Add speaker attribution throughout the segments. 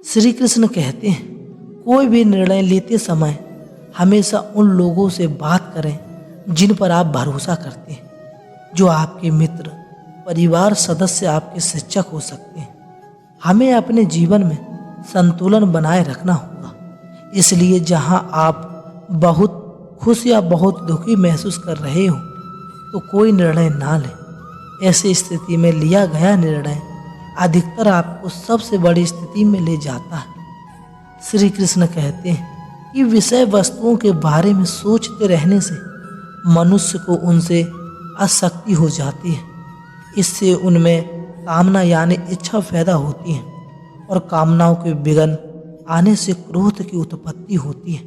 Speaker 1: श्री कृष्ण कहते हैं, कोई भी निर्णय लेते समय हमेशा उन लोगों से बात करें जिन पर आप भरोसा करते हैं, जो आपके मित्र, परिवार सदस्य, आपके शिक्षक हो सकते हैं। हमें अपने जीवन में संतुलन बनाए रखना होगा। इसलिए जहां आप बहुत खुश या बहुत दुखी महसूस कर रहे हो, तो कोई निर्णय ना लें। ऐसी स्थिति में लिया गया निर्णय अधिकतर आपको सबसे बड़ी स्थिति में ले जाता है। श्री कृष्ण कहते हैं कि विषय वस्तुओं के बारे में सोचते रहने से मनुष्य को उनसे आसक्ति हो जाती है। इससे उनमें कामना यानी इच्छा पैदा होती है और कामनाओं के विघ्न आने से क्रोध की उत्पत्ति होती है।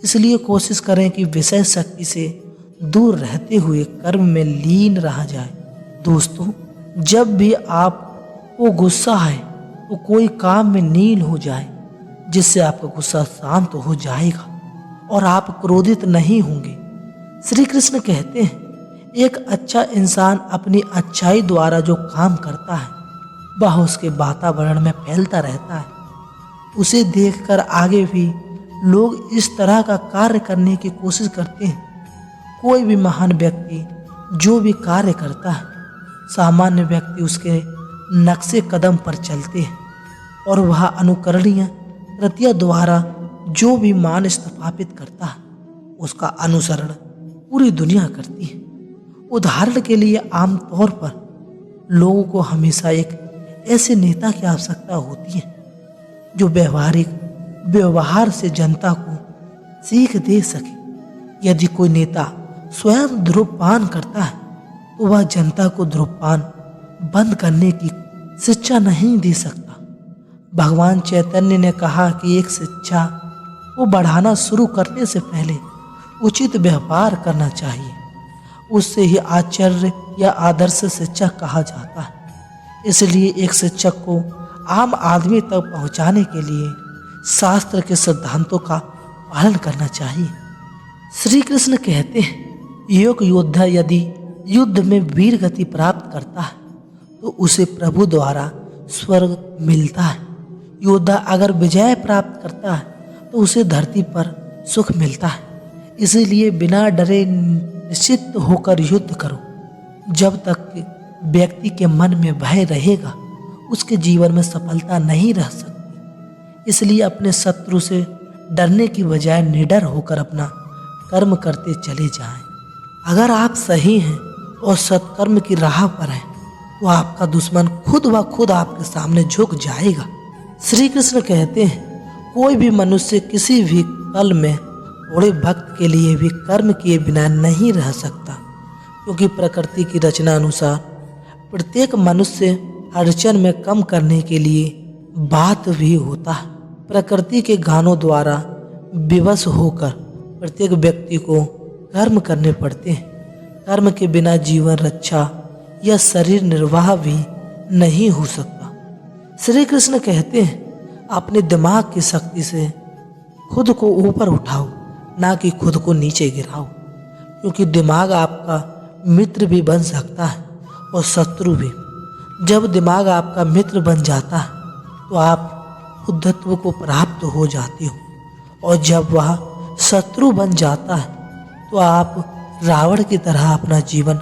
Speaker 1: इसलिए कोशिश करें कि विषय शक्ति से दूर रहते हुए कर्म में लीन रहा जाए। दोस्तों, जब भी आपको गुस्सा है तो कोई काम में लीन हो जाए, जिससे आपका गुस्सा शांत हो जाएगा और आप क्रोधित नहीं होंगे। श्री कृष्ण कहते हैं, एक अच्छा इंसान अपनी अच्छाई द्वारा जो काम करता है वह उसके वातावरण में फैलता रहता है। उसे देखकर आगे भी लोग इस तरह का कार्य करने की कोशिश करते हैं। कोई भी महान व्यक्ति जो भी कार्य करता है, सामान्य व्यक्ति उसके नक्शे कदम पर चलते हैं और वह अनुकरणीय कृतियों द्वारा जो भी मान स्थापित करता है उसका अनुसरण पूरी दुनिया करती है। उदाहरण के लिए आमतौर पर लोगों को हमेशा एक ऐसे नेता की आवश्यकता होती है जो व्यवहारिक व्यवहार से जनता को सीख दे सके। यदि कोई नेता स्वयं धूम्रपान करता है तो वह जनता को धूम्रपान बंद करने की शिक्षा नहीं दे सकता। भगवान चैतन्य ने कहा कि एक शिक्षा को बढ़ाना शुरू करने से पहले उचित व्यवहार करना चाहिए। उससे ही आचार्य या आदर्श शिक्षक कहा जाता है। इसलिए एक शिक्षक को आम आदमी तक पहुंचाने के लिए शास्त्र के सिद्धांतों का पालन करना चाहिए। श्री कृष्ण कहते हैं, एक योद्धा यदि युद्ध में वीर गति प्राप्त करता है तो उसे प्रभु द्वारा स्वर्ग मिलता है। योद्धा अगर विजय प्राप्त करता है तो उसे धरती पर सुख मिलता है। इसीलिए बिना डरे निश्चित होकर युद्ध करो। जब तक व्यक्ति के मन में भय रहेगा उसके जीवन में सफलता नहीं रह सकती। इसलिए अपने शत्रु से डरने की बजाय निडर होकर अपना कर्म करते चले जाएं। अगर आप सही हैं और सत्कर्म की राह पर हैं तो आपका दुश्मन खुद ब खुद आपके सामने झुक जाएगा। श्री कृष्ण कहते हैं, कोई भी मनुष्य किसी भी कल में थोड़े वक्त के लिए भी कर्म किए बिना नहीं रह सकता, क्योंकि प्रकृति की रचना अनुसार प्रत्येक मनुष्य अड़चन में कम करने के लिए बात भी होता है। प्रकृति के गानों द्वारा विवश होकर प्रत्येक व्यक्ति को कर्म करने पड़ते हैं। कर्म के बिना जीवन रक्षा या शरीर निर्वाह भी नहीं हो सकता। श्री कृष्ण कहते हैं, अपने दिमाग की शक्ति से खुद को ऊपर उठाओ, ना कि खुद को नीचे गिराओ, क्योंकि दिमाग आपका मित्र भी बन सकता है और शत्रु भी। जब दिमाग आपका मित्र बन जाता है तो आप बुद्धत्व को प्राप्त हो जाते हो, और जब वह शत्रु बन जाता है तो आप रावण की तरह अपना जीवन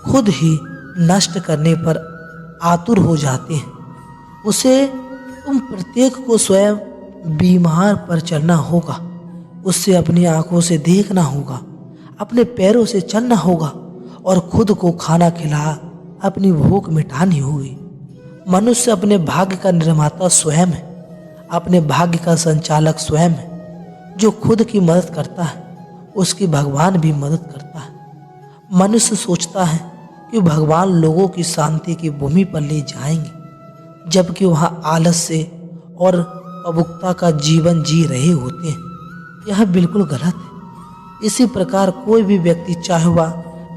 Speaker 1: खुद ही नष्ट करने पर आतुर हो जाते हैं। उसे तुम प्रत्येक को स्वयं बीमार पर चलना होगा, उससे अपनी आंखों से देखना होगा, अपने पैरों से चलना होगा और खुद को खाना खिला अपनी भूख मिटानी होगी। मनुष्य अपने भाग्य का निर्माता स्वयं है, अपने भाग्य का संचालक स्वयं है। जो खुद की मदद करता है उसकी भगवान भी मदद करता है। मनुष्य सोचता है कि भगवान लोगों की शांति की भूमि पर ले जाएंगे, जबकि वहाँ आलस्य और अबुकता का जीवन जी रहे होते हैं। यह बिल्कुल गलत है। इसी प्रकार कोई भी व्यक्ति, चाहे वह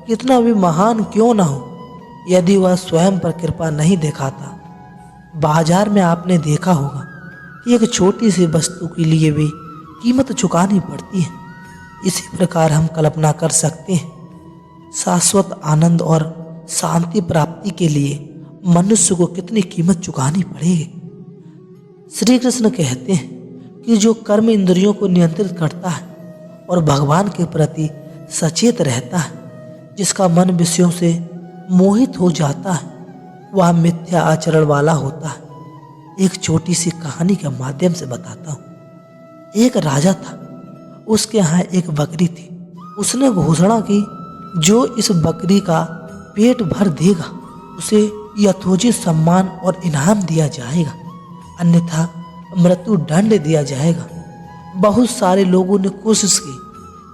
Speaker 1: कितना भी महान क्यों न हो, यदि वह स्वयं पर कृपा नहीं दिखाता, बाजार में आपने देखा होगा कि एक छोटी सी वस्तु के लिए भी कीमत चुकानी पड़ती है। इसी प्रकार हम कल्पना कर सकते हैं, शाश्वत आनंद और शांति प्राप्ति के लिए मनुष्य को कितनी कीमत चुकानी पड़ेगी। श्री कृष्ण कहते हैं कि जो कर्म इंद्रियों को नियंत्रित करता है और भगवान के प्रति सचेत रहता है, जिसका मन विषयों से मोहित हो जाता है, वह मिथ्या आचरण वाला होता है। एक छोटी सी कहानी के माध्यम से बताता हूँ। एक राजा था, उसके यहाँ एक बकरी थी। उसने घोषणा की, जो इस बकरी का पेट भर देगा उसे यथोचित सम्मान और इनाम दिया जाएगा, अन्यथा मृत्यु दंड दिया जाएगा। बहुत सारे लोगों ने कोशिश की,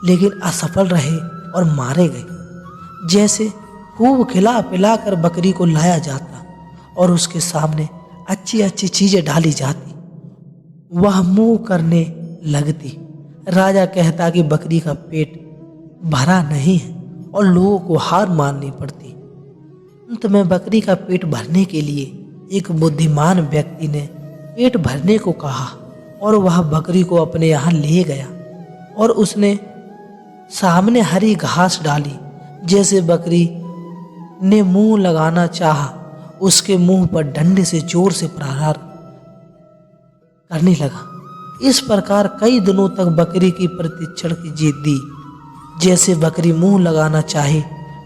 Speaker 1: लेकिन असफल रहे और मारे गए। जैसे खूब खिला पिला कर बकरी को लाया जाता और उसके सामने अच्छी अच्छी चीजें डाली जाती, वह मुंह करने लगती। राजा कहता कि बकरी का पेट भरा नहीं है और लोगों को हार माननी पड़ती। अंत में बकरी का पेट भरने के लिए एक बुद्धिमान व्यक्ति ने पेट भरने को कहा और वह बकरी को अपने यहाँ ले गया और उसने सामने हरी घास डाली। जैसे बकरी ने मुंह लगाना चाहा, उसके मुंह पर डंडे से जोर से प्रहार करने लगा। इस प्रकार कई दिनों तक बकरी की प्रशिक्षण की जीत दी। जैसे बकरी मुंह लगाना चाहे,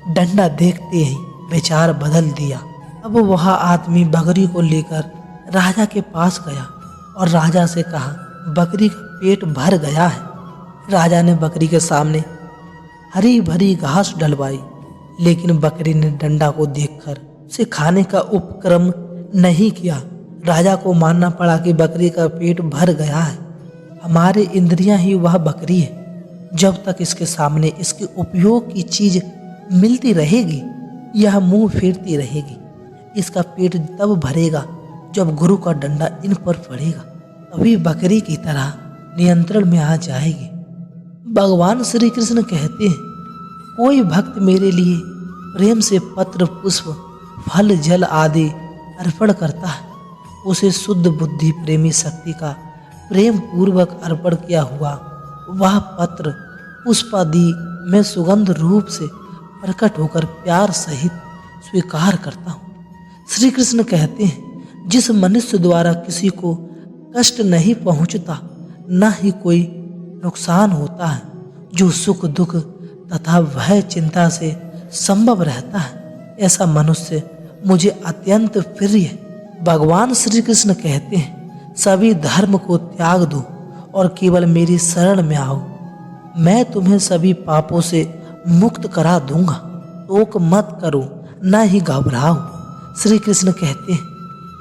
Speaker 1: डंडा देखते ही विचार बदल दिया। अब वह आदमी बकरी को लेकर राजा के पास गया और राजा से कहा, बकरी का पेट भर गया है। राजा ने बकरी के सामने हरी भरी घास डलवाई, लेकिन बकरी ने डंडा को देखकर उसे खाने का उपक्रम नहीं किया। राजा को मानना पड़ा कि बकरी का पेट भर गया है। हमारे इंद्रियां ही वह बकरी है। जब तक इसके सामने इसके उपयोग की चीज मिलती रहेगी, यह मुंह फेरती रहेगी। इसका पेट तब भरेगा जब गुरु का डंडा इन पर पड़ेगा, तभी बकरी की तरह नियंत्रण में आ जाएगी। भगवान श्री कृष्ण कहते हैं, कोई भक्त मेरे लिए प्रेम से पत्र पुष्प फल जल आदि अर्पण करता है, उसे शुद्ध बुद्धि प्रेमी शक्ति का प्रेम पूर्वक अर्पण किया हुआ वह पत्र पुष्प आदि में सुगंध रूप से प्रकट होकर प्यार सहित स्वीकार करता हूँ। श्री कृष्ण कहते हैं, जिस मनुष्य द्वारा किसी को कष्ट नहीं पहुँचता, न ही कोई नुकसान होता है, जो सुख दुख तथा भय चिंता से संभव रहता है, ऐसा मनुष्य मुझे अत्यंत प्रिय है। भगवान श्री कृष्ण कहते हैं, सभी धर्म को त्याग दो और केवल मेरी शरण में आओ, मैं तुम्हें सभी पापों से मुक्त करा दूंगा। शोक मत करो, न ही घबराओ। श्री कृष्ण कहते हैं,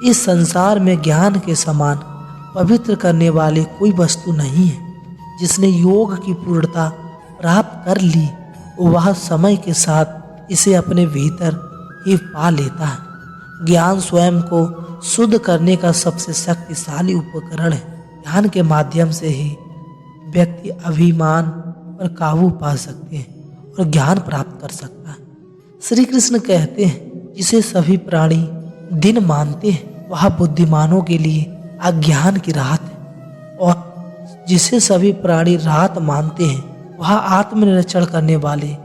Speaker 1: इस संसार में ज्ञान के समान पवित्र करने वाली कोई वस्तु नहीं है। जिसने योग की पूर्णता प्राप्त कर ली, वह समय के साथ इसे अपने भीतर ही पा लेता है। ज्ञान स्वयं को शुद्ध करने का सबसे शक्तिशाली उपकरण है। ज्ञान के माध्यम से ही व्यक्ति अभिमान पर काबू पा सकते हैं और ज्ञान प्राप्त कर सकता है। श्री कृष्ण कहते हैं, जिसे सभी प्राणी दिन मानते हैं, वह बुद्धिमानों के लिए अज्ञान की रात है, और जिसे सभी प्राणी रात मानते हैं, वह आत्मनिरीक्षण करने वाले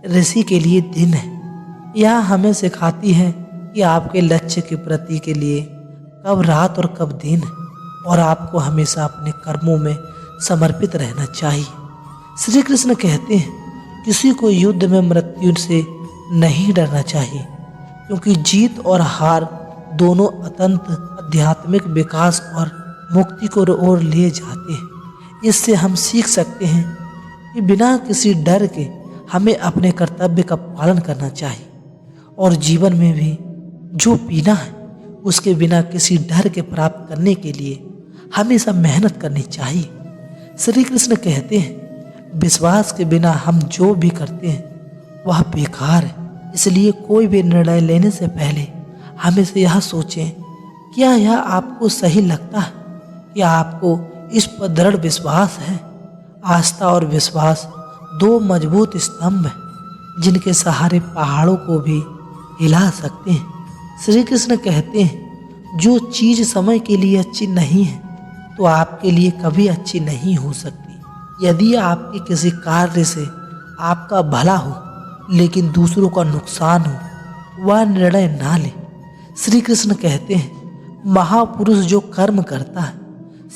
Speaker 1: ऋषि के लिए दिन है। यह हमें सिखाती है कि आपके लक्ष्य के प्रति के लिए कब रात और कब दिन है, और आपको हमेशा अपने कर्मों में समर्पित रहना चाहिए। श्री कृष्ण कहते हैं, किसी को युद्ध में मृत्यु से नहीं डरना चाहिए, क्योंकि जीत और हार दोनों अत्यंत आध्यात्मिक विकास और मुक्ति को ओर ले जाते हैं। इससे हम सीख सकते हैं कि बिना किसी डर के हमें अपने कर्तव्य का पालन करना चाहिए, और जीवन में भी जो पीना है उसके बिना किसी डर के प्राप्त करने के लिए हमेशा मेहनत करनी चाहिए। श्री कृष्ण कहते हैं, विश्वास के बिना हम जो भी करते हैं वह बेकार है। इसलिए कोई भी निर्णय लेने से पहले हमेशा यह सोचें, क्या यह आपको सही लगता है? क्या आपको इस पर दृढ़ विश्वास है? आस्था और विश्वास दो मजबूत स्तंभ हैं, जिनके सहारे पहाड़ों को भी हिला सकते हैं। श्री कृष्ण कहते हैं, जो चीज समय के लिए अच्छी नहीं है तो आपके लिए कभी अच्छी नहीं हो सकती। यदि आपके किसी कार्य से आपका भला हो लेकिन दूसरों का नुकसान हो, वह निर्णय ना ले। श्री कृष्ण कहते हैं, महापुरुष जो कर्म करता है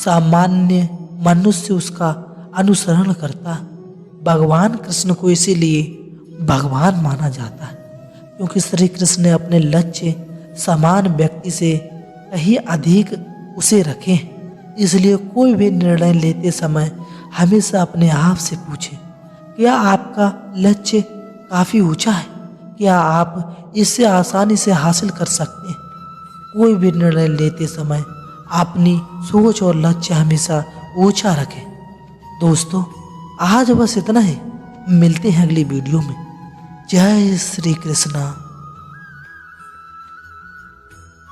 Speaker 1: सामान्य मनुष्य उसका अनुसरण करता। भगवान कृष्ण को इसीलिए भगवान माना जाता है क्योंकि श्री कृष्ण ने अपने लक्ष्य समान व्यक्ति से कहीं अधिक उसे रखे। इसलिए कोई भी निर्णय लेते समय हमेशा अपने आप से पूछें, क्या आपका लक्ष्य काफ़ी ऊंचा है? क्या आप इससे आसानी से हासिल कर सकते हैं? कोई भी निर्णय लेते समय अपनी सोच और लक्ष्य हमेशा ऊंचा रखें। दोस्तों, आज बस इतना ही। मिलते हैं अगली वीडियो में। जय श्री कृष्णा।